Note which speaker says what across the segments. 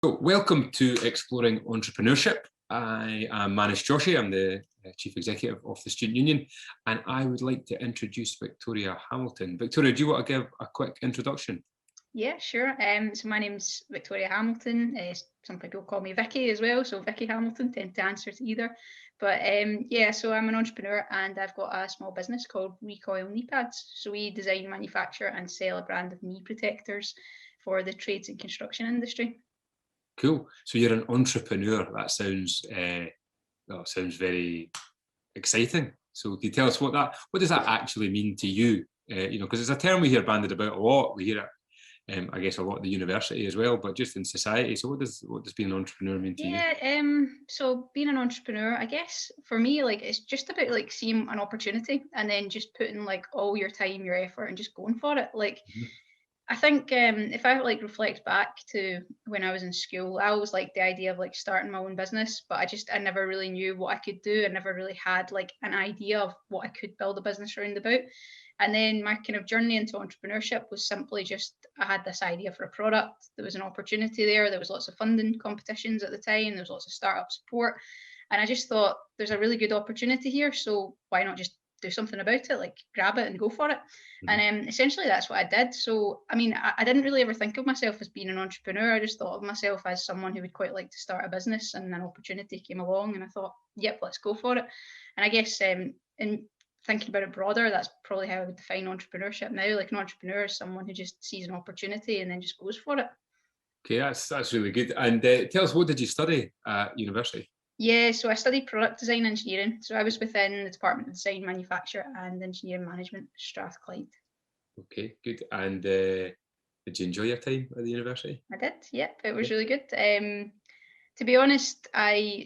Speaker 1: So, welcome to Exploring Entrepreneurship. I am Manish Joshi. I'm the Chief Executive of the Student Union, and I would like to introduce Victoria Hamilton. Victoria, do you want to give a quick introduction?
Speaker 2: Yeah, sure. So my name's Victoria Hamilton. Some people call me Vicky as well, so Vicky Hamilton, tend to answer to either. But yeah, so I'm an entrepreneur and I've got a small business called Recoil Kneepads. So we design, manufacture and sell a brand of knee protectors for the trades and construction industry.
Speaker 1: Cool. So you're an entrepreneur. That sounds sounds very exciting. So can you tell us what does that actually mean to you? Because it's a term we hear bandied about a lot. We hear it, I guess, a lot at the university as well, but just in society. So what does being an entrepreneur mean to you?
Speaker 2: Yeah, so being an entrepreneur, I guess for me, like it's just about like seeing an opportunity and then just putting like all your time, your effort and just going for it. Like I think if I like reflect back to when I was in school, I always liked the idea of like starting my own business, but I never really knew what I could do. I never really had like an idea of what I could build a business around about. And then my kind of journey into entrepreneurship was simply just I had this idea for a product. There was an opportunity there. There was lots of funding competitions at the time. There was lots of startup support. And I just thought there's a really good opportunity here. So why not just do something about it, like grab it and go for it. And essentially that's what I did. So, I mean, I didn't really ever think of myself as being an entrepreneur. I just thought of myself as someone who would quite like to start a business, and an opportunity came along and I thought, yep, let's go for it. And I guess in thinking about it broader, that's probably how I would define entrepreneurship now. Like an entrepreneur is someone who just sees an opportunity and then just goes for it.
Speaker 1: Okay, that's really good. And tell us, what did you study at university?
Speaker 2: Yeah, so I studied product design engineering. So I was within the Department of Design, Manufacture and Engineering Management, Strathclyde.
Speaker 1: Okay, good. And did you enjoy your time at the university?
Speaker 2: I did, yep, it was really good. To be honest, I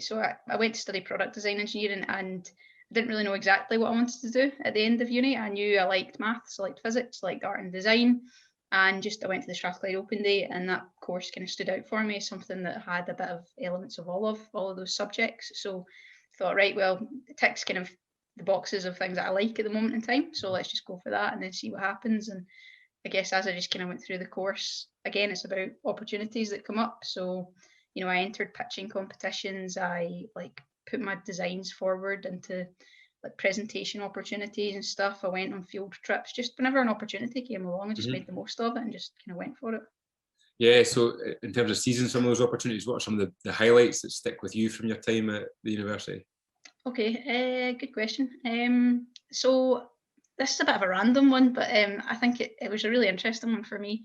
Speaker 2: went to study product design engineering and I didn't really know exactly what I wanted to do at the end of uni. I knew I liked maths, I liked physics, I liked art and design. And just I went to the Strathclyde Open Day and that course kind of stood out for me as something that had a bit of elements of all of those subjects. So I thought, right, well, it ticks kind of the boxes of things that I like at the moment in time. So let's just go for that and then see what happens. And I guess as I just kind of went through the course, again, it's about opportunities that come up. So, I entered pitching competitions. I like put my designs forward into like presentation opportunities and stuff. I went on field trips. Just whenever an opportunity came along, I just made the most of it and just kind of went for it.
Speaker 1: Yeah, so in terms of seizing some of those opportunities, what are some of the highlights that stick with you from your time at the university?
Speaker 2: Okay, good question. So this is a bit of a random one, but I think it was a really interesting one for me.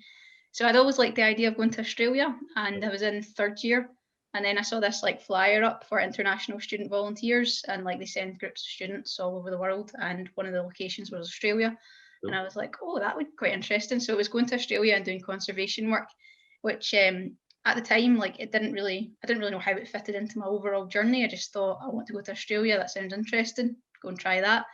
Speaker 2: So I'd always liked the idea of going to Australia, and I was in third year, and then I saw this like flyer up for international student volunteers, and like they send groups of students all over the world, and one of the locations was Australia, and I was like, oh, that would be quite interesting. So I was going to Australia and doing conservation work, which at the time, like I didn't really know how it fitted into my overall journey. I just thought I want to go to Australia. That sounds interesting. Go and try that.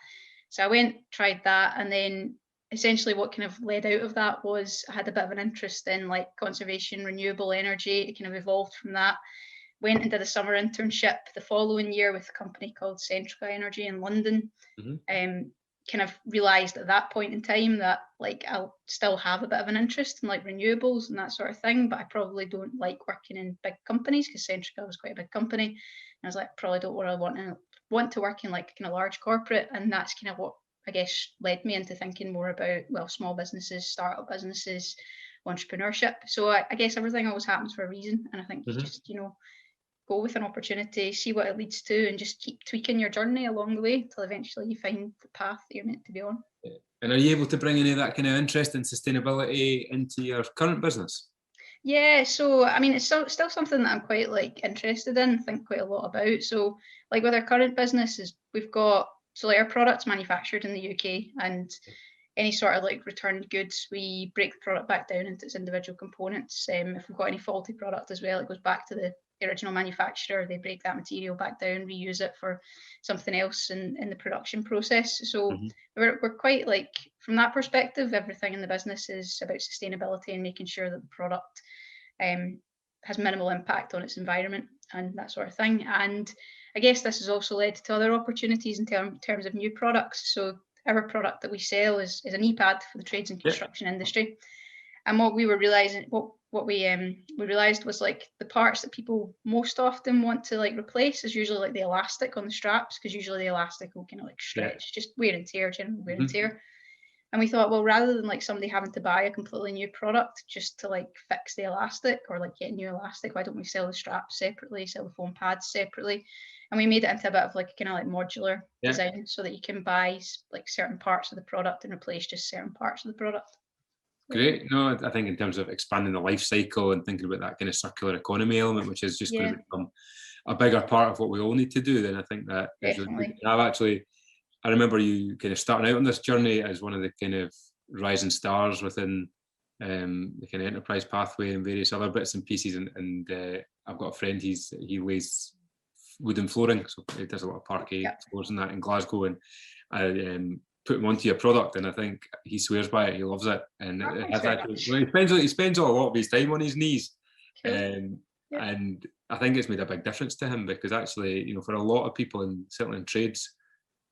Speaker 2: So I went, tried that, and then essentially what kind of led out of that was I had a bit of an interest in like conservation, renewable energy. It kind of evolved from that. Went and did a summer internship the following year with a company called Centrica Energy in London. Kind of realized at that point in time that like I'll still have a bit of an interest in like renewables and that sort of thing, but I probably don't like working in big companies because Centrica was quite a big company. And I was like, probably don't really want to work in like kind of large corporate, and that's kind of what I guess led me into thinking more about small businesses, startup businesses, entrepreneurship. So I guess everything always happens for a reason, and I think you just go with an opportunity, see what it leads to, and just keep tweaking your journey along the way till eventually you find the path that you're meant to be on.
Speaker 1: And are you able to bring any of that kind of interest in sustainability into your current business?
Speaker 2: Yeah, so I mean, it's still something that I'm quite like interested in, think quite a lot about. So like with our current businesses, we've got our products manufactured in the UK, and any sort of like returned goods, we break the product back down into its individual components. If we've got any faulty product as well, it goes back to the original manufacturer. They break that material back down, reuse it for something else in the production process. So we're quite like, from that perspective, everything in the business is about sustainability and making sure that the product has minimal impact on its environment and that sort of thing. And I guess this has also led to other opportunities in terms of new products. So our product that we sell is a knee pad for the trades and construction industry. And what we were realizing, what we realized was like the parts that people most often want to like replace is usually like the elastic on the straps, because usually the elastic will kind of like stretch, just wear and tear, general wear and tear. And we thought, well, rather than like somebody having to buy a completely new product just to like fix the elastic or like get a new elastic, why don't we sell the straps separately, sell the foam pads separately? And we made it into a bit of like a kind of like modular design, so that you can buy like certain parts of the product and replace just certain parts of the product.
Speaker 1: Great. No, I think in terms of expanding the life cycle and thinking about that kind of circular economy element, which is just going to become a bigger part of what we all need to do, then I think that is really good. I remember you kind of starting out on this journey as one of the kind of rising stars within the kind of enterprise pathway and various other bits and pieces. And I've got a friend, he lays wooden flooring, so he does a lot of parquet floors and that in Glasgow. And I put him onto your product, and I think he swears by it. He loves it, and he spends a lot of his time on his knees. And I think it's made a big difference to him, because actually, you know, for a lot of people, and certainly in trades,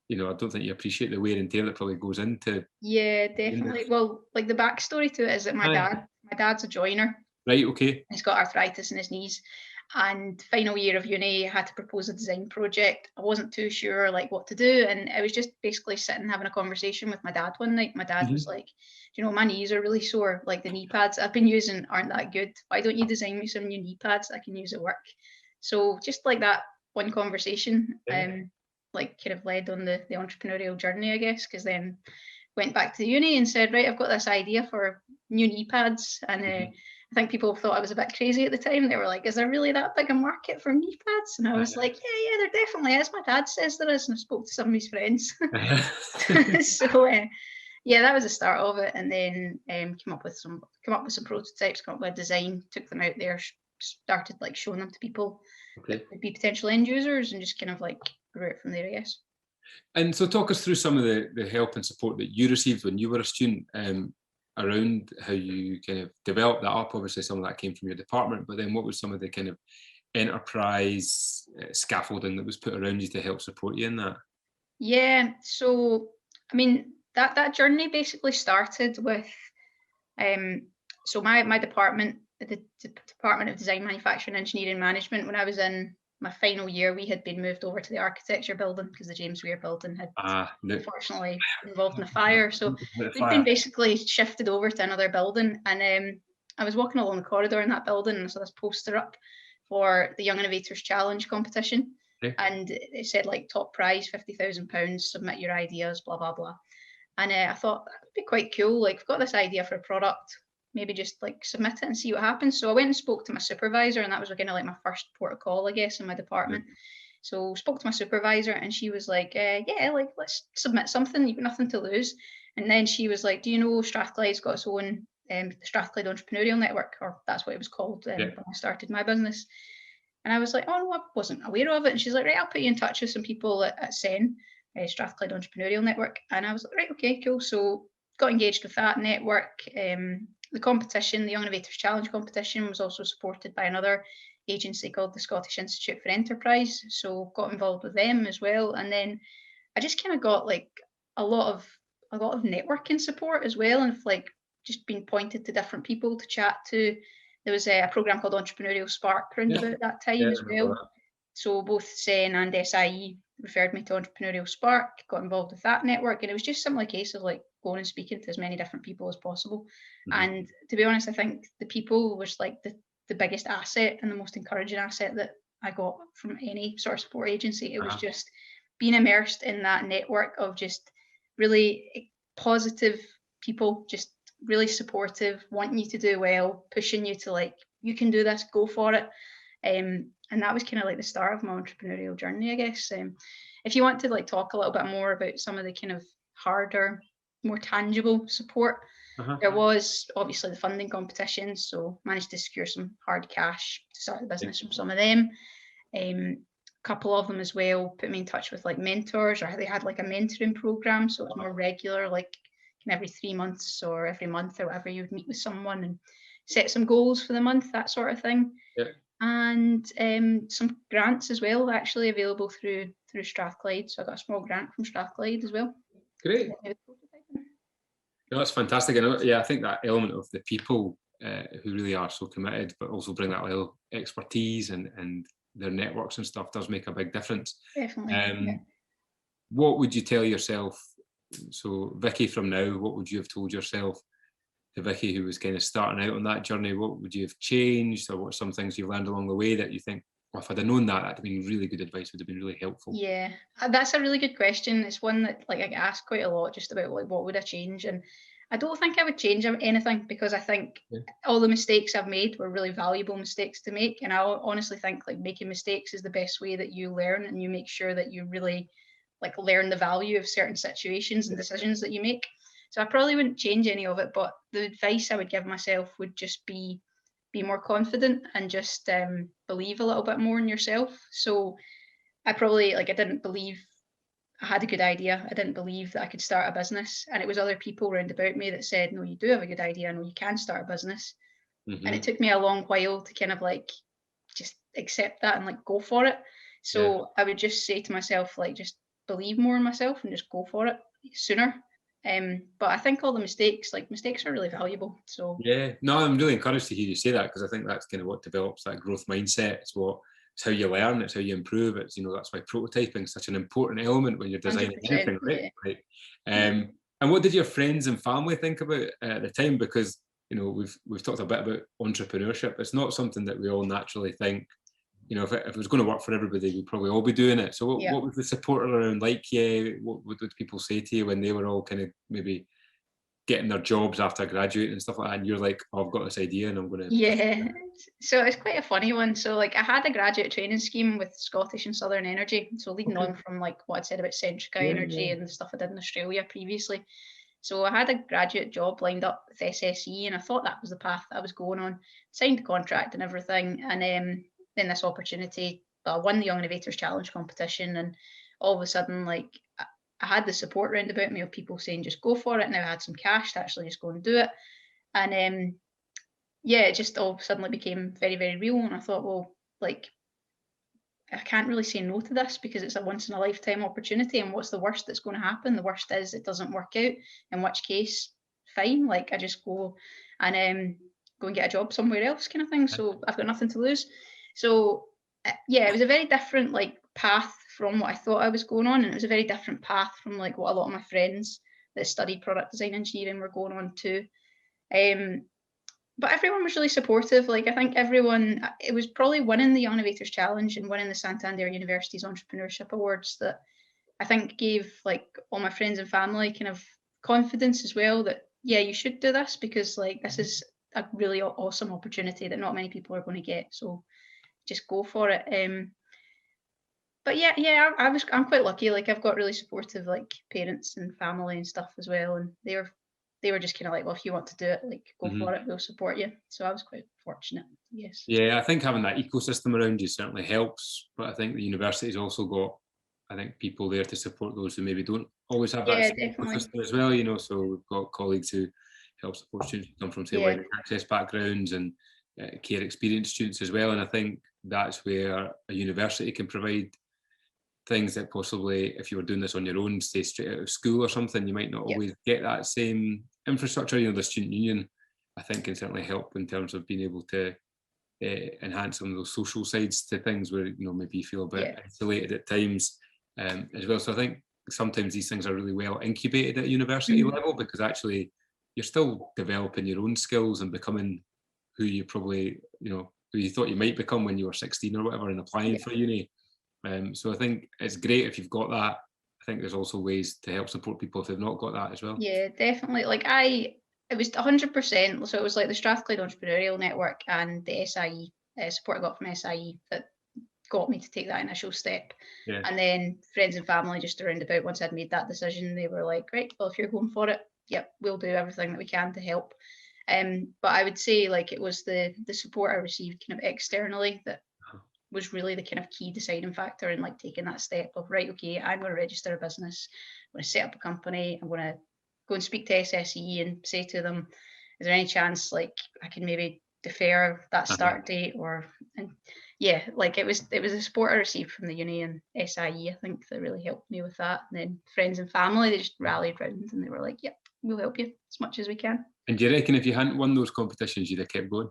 Speaker 1: you know, I don't think you appreciate the wear and tear that probably goes into.
Speaker 2: Yeah, definitely. Well, like the backstory to it is that my dad's a joiner.
Speaker 1: Right. Okay.
Speaker 2: He's got arthritis in his knees, and final year of uni, I had to propose a design project. I wasn't too sure like what to do, and I was just basically sitting having a conversation with my dad one night. My dad was like, you know, my knees are really sore. Like the knee pads I've been using aren't that good. Why don't you design me some new knee pads I can use at work? So just like that one conversation, like kind of led on the entrepreneurial journey, I guess, because then went back to the uni and said, right, I've got this idea for new knee pads. And I think people thought I was a bit crazy at the time. They were like, is there really that big a market for knee pads? And I was like, yeah, there definitely is. My dad says there is. And I spoke to some of his friends. So yeah, that was the start of it. And then came up with some prototypes, come up with a design, took them out there, started like showing them to people that would be potential end users, and just kind of like grew it from there, I guess.
Speaker 1: And so talk us through some of the help and support that you received when you were a student, around how you kind of developed that up. Obviously some of that came from your department, but then what was some of the kind of enterprise scaffolding that was put around you to help support you in that?
Speaker 2: Yeah, so I mean, that journey basically started with so my department, the Department of Design, Manufacturing, Engineering, Management, when I was in my final year, we had been moved over to the architecture building because the James Weir building had unfortunately been involved in a fire. So we'd been basically shifted over to another building. And I was walking along the corridor in that building, and I saw this poster up for the Young Innovators Challenge competition. And it said like top prize, £50,000, submit your ideas, blah, blah, blah. And I thought that would be quite cool. Like, I've got this idea for a product, maybe just like submit it and see what happens. So I went and spoke to my supervisor, and that was kind of like my first port of call, I guess, in my department. So spoke to my supervisor, and she was like, yeah, like let's submit something. You've got nothing to lose. And then she was like, do you know Strathclyde's got its own the Strathclyde Entrepreneurial Network, or that's what it was called when I started my business. And I was like, oh no, I wasn't aware of it. And she's like, right, I'll put you in touch with some people at SEN, Strathclyde Entrepreneurial Network. And I was like, right, okay, cool. So got engaged with that network. The competition, the Young Innovators Challenge competition, was also supported by another agency called the Scottish Institute for Enterprise. So got involved with them as well. And then I just kind of got like a lot of networking support as well, and like just being pointed to different people to chat to. There was a program called Entrepreneurial Spark around about that time as well. So both SEN and SIE referred me to Entrepreneurial Spark, got involved with that network, and it was just simply a case of like going and speaking to as many different people as possible. And to be honest, I think the people was like the biggest asset and the most encouraging asset that I got from any sort of support agency. It was just being immersed in that network of just really positive people, just really supportive, wanting you to do well, pushing you to like, you can do this, go for it. And that was kind of like the start of my entrepreneurial journey, I guess. If you want to like talk a little bit more about some of the kind of harder, more tangible support, there was obviously the funding competitions, so managed to secure some hard cash to start the business from some of them. A couple of them as well put me in touch with like mentors, or they had like a mentoring program, so it was more regular, like every 3 months or every month or whatever, you would meet with someone and set some goals for the month, that sort of thing. And some grants as well, actually available through Strathclyde. So I got a small grant from Strathclyde as well.
Speaker 1: Great. No, that's fantastic. And yeah, I think that element of the people who really are so committed, but also bring that little expertise and their networks and stuff does make a big difference.
Speaker 2: Definitely. Yeah.
Speaker 1: What would you tell yourself? So, Vicky, from now, what would you have told yourself to Vicky, who was kind of starting out on that journey? What would you have changed, or what some things you've learned along the way that you think, well, if I'd have known that, that'd have been really good advice, would have been really helpful?
Speaker 2: Yeah, that's a really good question. It's one that like I get asked quite a lot, just about like what would I change, and I don't think I would change anything, because I think
Speaker 1: Yeah.
Speaker 2: all the mistakes I've made were really valuable mistakes to make, and I honestly think like making mistakes is the best way that you learn, and you make sure that you really like learn the value of certain situations and decisions that you make. So I probably wouldn't change any of it, but the advice I would give myself would just be more confident and just believe a little bit more in yourself. So I probably like I didn't believe I had a good idea. I didn't believe that I could start a business. And it was other people around about me that said, no, you do have a good idea. No, you can start a business. And it
Speaker 1: Mm-hmm.
Speaker 2: took me a long while to kind of like just accept that and like go for it.
Speaker 1: Yeah.
Speaker 2: So I would just say to myself, like, just believe more in myself and just go for it sooner. But I think all the mistakes, like mistakes are really valuable. So
Speaker 1: Yeah, no, I'm really encouraged to hear you say that, because I think that's kind of what develops that growth mindset. It's how you learn, it's how you improve. It's, that's why prototyping is such an important element when you're designing
Speaker 2: 100%.
Speaker 1: anything, right?
Speaker 2: Yeah.
Speaker 1: Right.
Speaker 2: Yeah.
Speaker 1: And what did your friends and family think about it at the time? Because we've talked a bit about entrepreneurship. It's not something that we all naturally think. If it was going to work for everybody, we'd probably all be doing it. So
Speaker 2: Yeah.
Speaker 1: what was the support around like? Yeah, what did people say to you when they were all kind of maybe getting their jobs after graduating and stuff like that, and you're like, oh, I've got this idea and I'm going to push
Speaker 2: Yeah,
Speaker 1: it?
Speaker 2: so it's quite a funny one. So like I had a graduate training scheme with Scottish and Southern Energy. So leading
Speaker 1: Okay.
Speaker 2: on from like what I said about Centrica
Speaker 1: Yeah,
Speaker 2: Energy
Speaker 1: yeah.
Speaker 2: and the stuff I did in Australia previously. So I had a graduate job lined up with SSE, and I thought that was the path that I was going on. Signed the contract and everything, and then this opportunity. I won the Young Innovators Challenge competition, and all of a sudden, like I had the support round about me of people saying just go for it. Now I had some cash to actually just go and do it, and yeah, it just all suddenly became very, very real. And I thought, well, like, I can't really say no to this because it's a once in a lifetime opportunity. And what's the worst that's going to happen? The worst is it doesn't work out, in which case, fine. Like, I just go and go and get a job somewhere else, kind of thing. So I've got nothing to lose. So, yeah, it was a very different, like, path from what I thought I was going on. And it was a very different path from, like, what a lot of my friends that studied product design engineering were going on to. But everyone was really supportive. Like I think everyone, it was probably winning the Young Innovators Challenge and winning the Santander University's Entrepreneurship Awards that I think gave like all my friends and family kind of confidence as well that yeah, you should do this because like this is a really awesome opportunity that not many people are going to get. So just go for it. But yeah, I'm quite lucky. Like I've got really supportive like parents and family and stuff as well, and they were just kind of like, well, if you want to do it, like go
Speaker 1: Mhm.
Speaker 2: for it, we'll support you. So I was quite fortunate, yes.
Speaker 1: Yeah, I think having that ecosystem around you certainly helps, but I think the university's also got, I think, people there to support those who maybe don't always have that
Speaker 2: Yeah,
Speaker 1: same
Speaker 2: definitely.
Speaker 1: ecosystem as well. So we've got colleagues who help support students who come from, say,
Speaker 2: Yeah,
Speaker 1: wider access backgrounds and care experienced students as well. And I think that's where a university can provide things that possibly, if you were doing this on your own, say straight out of school or something, you might not
Speaker 2: yeah,
Speaker 1: always get that same infrastructure. The student union, I think, can certainly help in terms of being able to enhance some of those social sides to things where maybe you feel a bit
Speaker 2: yeah.
Speaker 1: isolated at times, as well. So I think sometimes these things are really well incubated at university
Speaker 2: Mhm.
Speaker 1: level, because actually you're still developing your own skills and becoming who you probably who you thought you might become when you were 16 or whatever and applying
Speaker 2: Yeah,
Speaker 1: for uni. So I think it's great if you've got that. I think there's also ways to help support people if they've not got that as well.
Speaker 2: yeah, definitely. Like it was 100%. So it was like the Strathclyde Entrepreneurial Network and the SIE support I got from SIE that got me to take that initial step.
Speaker 1: Yeah.
Speaker 2: And then friends and family just around about once I'd made that decision, they were like, right, well, if you're going for it, yep, we'll do everything that we can to help. But I would say like it was the support I received kind of externally that was really the kind of key deciding factor in like taking that step of right, okay, I'm going to register a business, I'm going to set up a company, I'm going to go and speak to SSE and say to them, is there any chance like I can maybe defer that
Speaker 1: Uh-huh.
Speaker 2: start date or and yeah, like it was the support I received from the uni and SIE, I think that really helped me with that. And then friends and family, they just rallied round and they were like, yep, we'll help you as much as we can.
Speaker 1: And do you reckon if you hadn't won those competitions, you'd have kept going?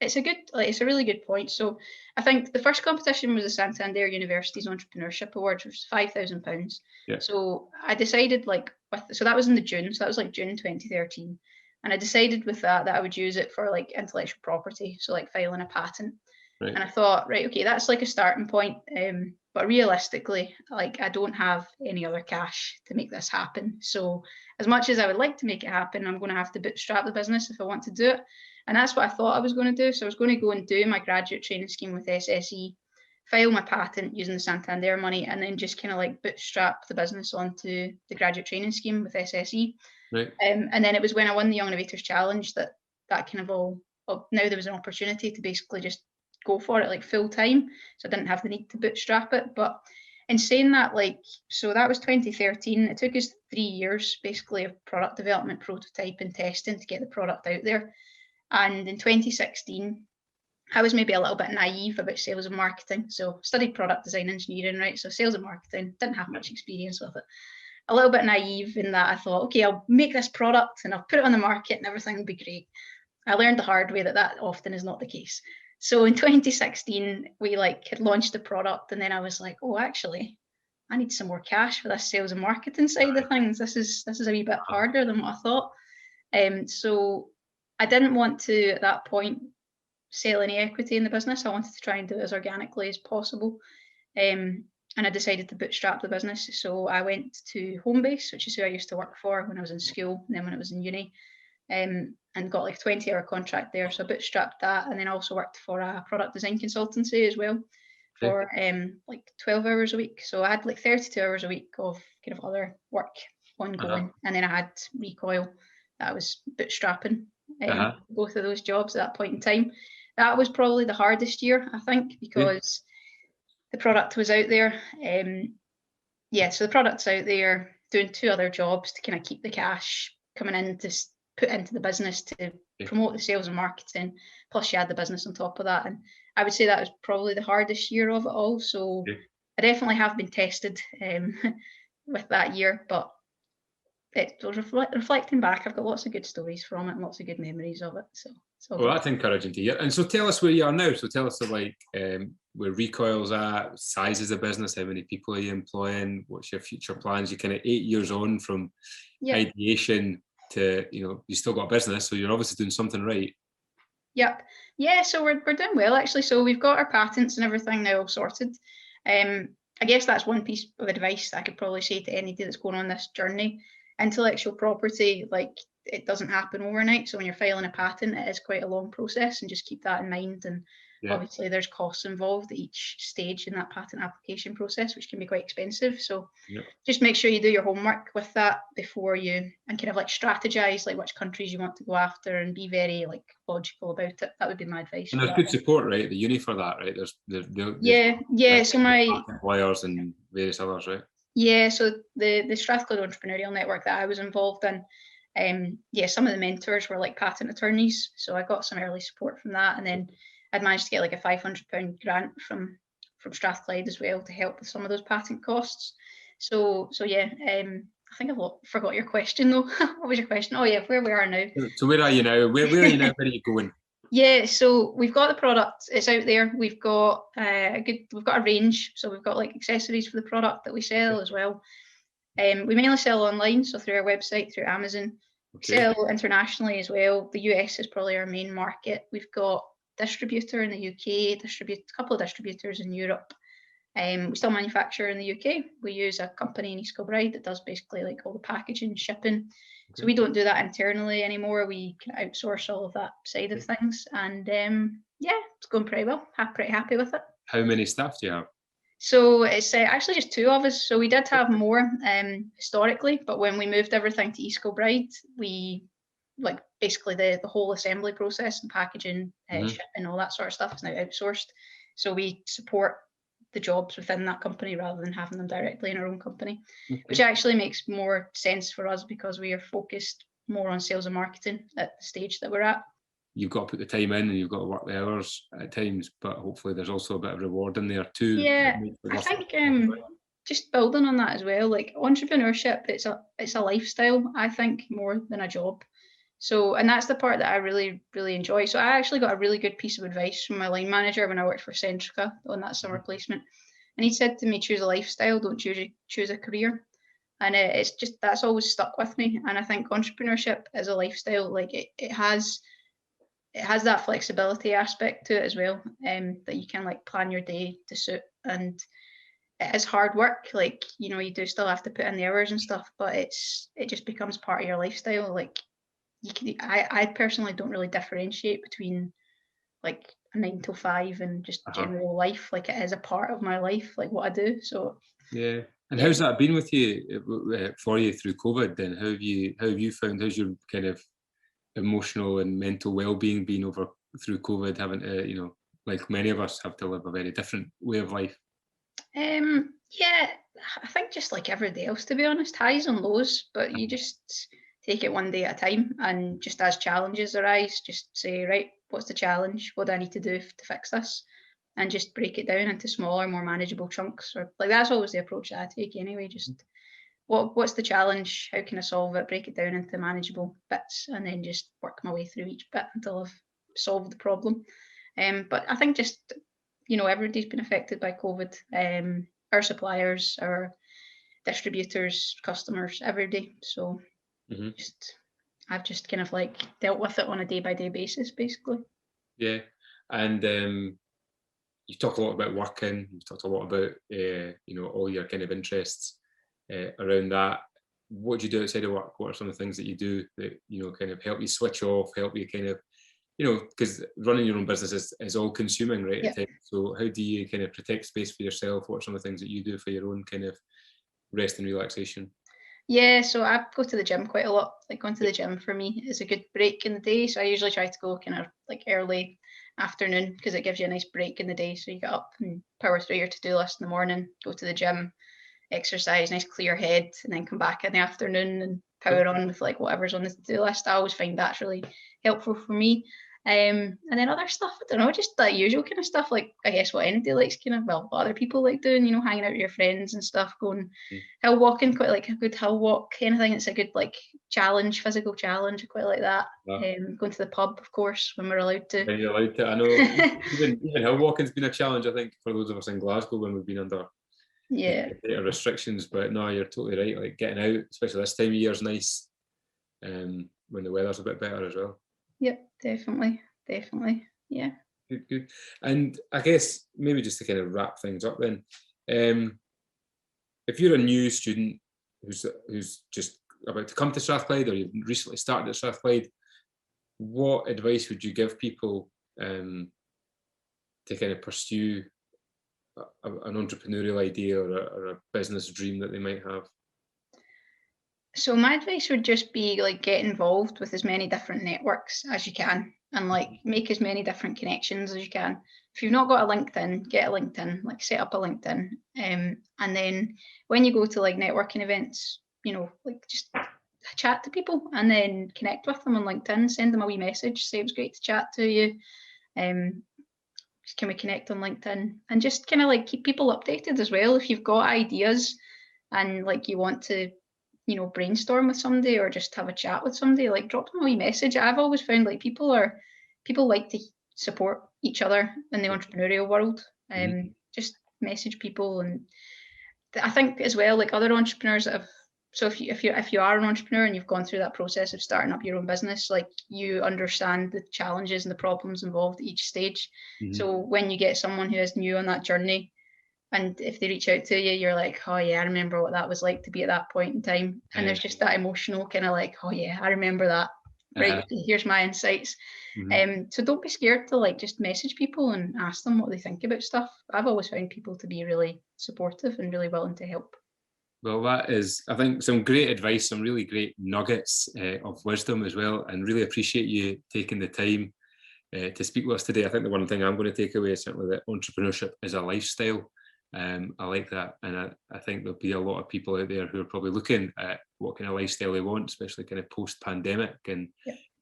Speaker 2: It's a really good point. So I think the first competition was the Santander University's Entrepreneurship Awards, which was £5,000.
Speaker 1: Yeah.
Speaker 2: So I decided so that was in the June, so that was like June 2013. And I decided with that I would use it for like intellectual property, so like filing a patent.
Speaker 1: Right.
Speaker 2: And I thought, right, okay, that's like a starting point. But realistically, like I don't have any other cash to make this happen. So as much as I would like to make it happen, I'm going to have to bootstrap the business if I want to do it. And that's what I thought I was going to do. So I was going to go and do my graduate training scheme with SSE, file my patent using the Santander money, and then just kind of like bootstrap the business onto the graduate training scheme with SSE.
Speaker 1: Right.
Speaker 2: And then it was when I won the Young Innovators Challenge that kind of now there was an opportunity to basically just go for it like full time. So I didn't have the need to bootstrap it. But in saying that, so that was 2013. It took us 3 years basically of product development, prototype and testing to get the product out there. And in 2016, I was maybe a little bit naive about sales and marketing. So studied product design engineering, right? So sales and marketing, didn't have much experience with it. A little bit naive in that I thought, okay, I'll make this product and I'll put it on the market and everything will be great. I learned the hard way that often is not the case. So in 2016, we had launched the product, and then I was like, oh, actually, I need some more cash for this sales and marketing side of things. This is a wee bit harder than what I thought. So I didn't want to, at that point, sell any equity in the business. I wanted to try and do it as organically as possible. And I decided to bootstrap the business. So I went to Homebase, which is who I used to work for when I was in school, and then when I was in uni, and got like a 20-hour contract there. So I bootstrapped that, and then also worked for a product design consultancy as well for 12 hours a week. So I had like 32 hours a week of kind of other work ongoing. And then I had Recoil that I was bootstrapping both of those jobs at that point in time. That was probably the hardest year, I think, because the product was out there. So the product's out there, doing 2 other jobs to kind of keep the cash coming in to put into the business to promote the sales and marketing. Plus you add the business on top of that. And I would say that was probably the hardest year of it all. So I definitely have been tested with that year, but reflecting back, I've got lots of good stories from it and lots of good memories of it. So
Speaker 1: well, that's encouraging to hear. And so tell us where you are now. So tell us where Recoil's at, size of the business, how many people are you employing, what's your future plans? You're kind of 8 years on from ideation to, you still got a business, so you're obviously doing something right.
Speaker 2: Yep. Yeah, so we're doing well, actually. So we've got our patents and everything now all sorted. I guess that's one piece of advice that I could probably say to anybody that's going on this journey. Intellectual property, it doesn't happen overnight. So when you're filing a patent, it is quite a long process, and just keep that in mind. And obviously there's costs involved at each stage in that patent application process, which can be quite expensive. So just make sure you do your homework with that before you, and kind of strategize which countries you want to go after, and be very logical about it. That would be my advice.
Speaker 1: And there's good support, right? The uni for that, right? There's
Speaker 2: So my
Speaker 1: lawyers and various others, right?
Speaker 2: Yeah, so the Strathclyde Entrepreneurial Network that I was involved in, some of the mentors were patent attorneys, so I got some early support from that, and then I'd managed to get a £500 grant from Strathclyde as well to help with some of those patent costs. So I think I've forgot your question though. What was your question? Oh yeah, where we are now.
Speaker 1: So where are you now? Where are you now? Where are you going?
Speaker 2: Yeah, so we've got the product, it's out there. We've got we've got a range. So we've got accessories for the product that we sell as well. We mainly sell online, so through our website, through Amazon. We sell internationally as well. The US is probably our main market. We've got distributor in the UK, a couple of distributors in Europe. We still manufacture in the UK. We use a company in East Kilbride that does basically all the packaging, shipping. So we don't do that internally anymore. We can outsource all of that side of things. And it's going pretty well. Pretty happy with it.
Speaker 1: How many staff do you have?
Speaker 2: So it's actually just 2 of us. So we did have more historically, but when we moved everything to East Kilbride, we basically the whole assembly process and packaging, shipping, all that sort of stuff is now outsourced. So we support the jobs within that company rather than having them directly in our own company, which actually makes more sense for us because we are focused more on sales and marketing at the stage that we're at.
Speaker 1: You've got to put the time in and you've got to work the hours at times, but hopefully there's also a bit of reward in there too.
Speaker 2: Yeah, I think just building on that as well, like entrepreneurship, it's a lifestyle, I think, more than a job. So, and that's the part that I really, really enjoy. So I actually got a really good piece of advice from my line manager when I worked for Centrica on that summer placement. And he said to me, choose a lifestyle, don't choose a career. And it's just, that's always stuck with me. And I think entrepreneurship is a lifestyle. Like it has that flexibility aspect to it as well, that you can like plan your day to suit. And it is hard work. Like, you know, you do still have to put in the hours and stuff, but it just becomes part of your lifestyle. Like, I personally don't really differentiate between like a 9 to 5 and just general life. Like, it is a part of my life, like what I do. So
Speaker 1: yeah. And how's that been with you, for you through COVID then? How have you found, how's your kind of emotional and mental well-being been over through COVID, having to, you know, like many of us have to live a very different way of life?
Speaker 2: Yeah, I think just like everybody else, to be honest, highs and lows, but you just take it one day at a time, and just as challenges arise, just say, right, what's the challenge? What do I need to do to fix this? And just break it down into smaller, more manageable chunks. Or like, that's always the approach that I take anyway. Just what's the challenge? How can I solve it? Break it down into manageable bits, and then just work my way through each bit until I've solved the problem. But I think just, you know, everybody's been affected by COVID. Our suppliers, our distributors, customers, everybody. So I've just kind of like dealt with it on a day-by-day basis, basically.
Speaker 1: Yeah. And you talked a lot about working, you talked a lot about, you know, all your kind of interests around that. What do you do outside of work? What are some of the things that you do that, you know, kind of help you switch off, help you kind of, you know, because running your own business is all consuming, right?
Speaker 2: Yeah.
Speaker 1: So how do you kind of protect space for yourself? What are some of the things that you do for your own kind of rest and relaxation?
Speaker 2: Yeah, so I go to the gym quite a lot. Like, going to the gym for me is a good break in the day. So I usually try to go kind of like early afternoon, because it gives you a nice break in the day. So you get up and power through your to-do list in the morning, go to the gym, exercise, nice clear head, and then come back in the afternoon and power on with like whatever's on the to-do list. I always find that's really helpful for me. And then other stuff, I don't know, just that usual kind of stuff, like I guess what anybody likes, kind of, well, what other people like doing, you know, hanging out with your friends and stuff, going hill walking, quite like a good hill walk, anything that's a good like challenge, physical challenge, I quite like that. Going to the pub, of course, when we're allowed to.
Speaker 1: When you're allowed to, I know. even hill walking's been a challenge, I think, for those of us in Glasgow when we've been under restrictions. But no, you're totally right. Like, getting out, especially this time of year, is nice. When the weather's a bit better as well.
Speaker 2: Yep, definitely. Yeah.
Speaker 1: Good. And I guess maybe just to kind of wrap things up then, if you're a new student who's just about to come to Strathclyde, or you've recently started at Strathclyde, what advice would you give people to kind of pursue an entrepreneurial idea or a business dream that they might have?
Speaker 2: So my advice would just be like, get involved with as many different networks as you can, and like make as many different connections as you can. If you've not got a LinkedIn, get a LinkedIn, like set up a LinkedIn. And then when you go to like networking events, you know, like just chat to people and then connect with them on LinkedIn, send them a wee message, say it was great to chat to you. Can we connect on LinkedIn? And just kind of like keep people updated as well. If you've got ideas and like you want to, you know, brainstorm with somebody or just have a chat with somebody, like drop them a wee message. I've always found like people like to support each other in the entrepreneurial world. Just message people. And I think as well, like other entrepreneurs that have, so if you are an entrepreneur and you've gone through that process of starting up your own business, like you understand the challenges and the problems involved at each stage. So when you get someone who is new on that journey, and if they reach out to you, you're like, oh yeah, I remember what that was like to be at that point in time. And there's just that emotional kind of like, oh yeah, I remember that. Right, here's my insights. So don't be scared to like just message people and ask them what they think about stuff. I've always found people to be really supportive and really willing to help.
Speaker 1: Well, that is, I think, some great advice, some really great nuggets of wisdom as well, and really appreciate you taking the time to speak with us today. I think the one thing I'm going to take away is certainly that entrepreneurship is a lifestyle. I like that, and I think there'll be a lot of people out there who are probably looking at what kind of lifestyle they want, especially kind of post-pandemic. And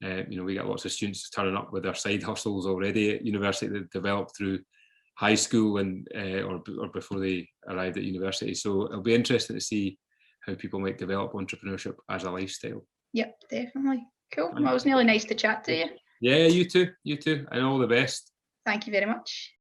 Speaker 1: you know, we got lots of students turning up with their side hustles already at university that developed through high school and or before they arrived at university. So it'll be interesting to see how people might develop entrepreneurship as a lifestyle.
Speaker 2: Yep, definitely. Cool. Well, it was really nice to chat to you.
Speaker 1: Yeah, you too, and all the best.
Speaker 2: Thank you very much.